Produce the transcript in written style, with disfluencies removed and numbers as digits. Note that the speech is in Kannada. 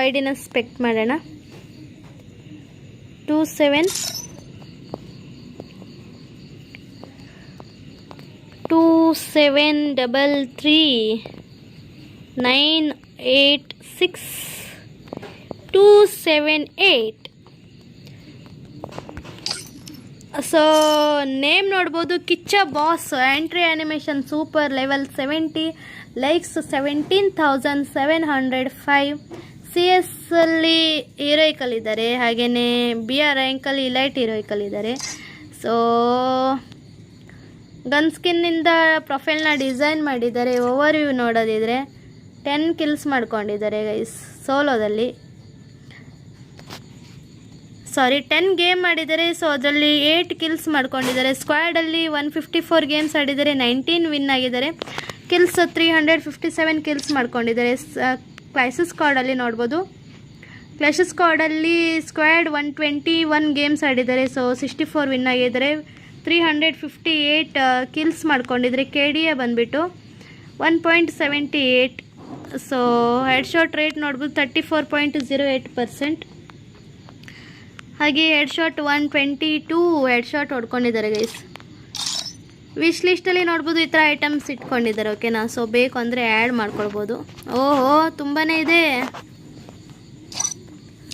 ಐ ಡಿನ ಸ್ಪೆಕ್ಟ್ ಮಾಡೋಣ. 2733986278. ಸೊ ನೇಮ್ ನೋಡ್ಬೋದು, Kichcha boss. Entry animation super. Level 70, likes 17,705. CS ಅಲ್ಲಿ ಹೀರೋಯಿಕಲ್ ಇದ್ದಾರೆ, ಹಾಗೆಯೇ BR ರ್ಯಾಂಕಲ್ಲಿ ಇಲೈಟ್ ಹೀರೋಯಿಕಲ್ ಇದ್ದಾರೆ. ಸೊ ಗನ್ ಸ್ಕಿನ್ನಿಂದ ಪ್ರೊಫೈಲ್ನ ಡಿಸೈನ್ ಮಾಡಿದ್ದಾರೆ. ಓವರ್ ವ್ಯೂ ನೋಡೋದಿದ್ರೆ 10 ಕಿಲ್ಸ್ ಮಾಡ್ಕೊಂಡಿದ್ದಾರೆ ಗೈಸ್ ಸೋಲೋದಲ್ಲಿ. 10 ಗೇಮ್ ಆಡಿದ್ದಾರೆ. ಸೊ ಅದರಲ್ಲಿ 8 ಕಿಲ್ಸ್ ಮಾಡ್ಕೊಂಡಿದ್ದಾರೆ. ಸ್ಕ್ವಾಡಲ್ಲಿ 154 ಗೇಮ್ಸ್ ಆಡಿದ್ದಾರೆ, 19 ವಿನ್ ಆಗಿದ್ದಾರೆ. ಕಿಲ್ಸ್ 357 ಕಿಲ್ಸ್ ಮಾಡ್ಕೊಂಡಿದ್ದಾರೆ. ಕ್ಲಾಶಸ್ ಸ್ಕ್ವಾಡಲ್ಲಿ ನೋಡ್ಬೋದು. ಕ್ಲಾಶಸ್ ಸ್ಕ್ವಾಡಲ್ಲಿ ಸ್ಕ್ವಾಡ್ 121 ಗೇಮ್ಸ್ ಆಡಿದ್ದಾರೆ. ಸೊ 64 ವಿನ್ ಆಗಿದ್ದಾರೆ, 358 ಕಿಲ್ಸ್ ಮಾಡ್ಕೊಂಡಿದ್ದಾರೆ. KDA ಬಂದುಬಿಟ್ಟು 1.78. ಸೊ ಹೆಡ್ ಶಾಟ್ ರೇಟ್ ನೋಡ್ಬೋದು 34.08%. ಹಾಗೆ ಹೆಡ್ ಶಾಟ್ 122 ಹೆಡ್ ಶಾಟ್ ಹೊಡ್ಕೊಂಡಿದ್ದಾರೆ ಗೈಸ್. ವಿಶ್ ಲಿಸ್ಟಲ್ಲಿ ನೋಡ್ಬೋದು ಈ ಥರ ಐಟಮ್ಸ್ ಇಟ್ಕೊಂಡಿದ್ದಾರೆ. ಓಕೆನಾ? ಸೊ ಬೇಕು ಅಂದರೆ ಆ್ಯಡ್ ಮಾಡ್ಕೊಳ್ಬೋದು. ಓಹೋ ತುಂಬಾ ಇದೆ.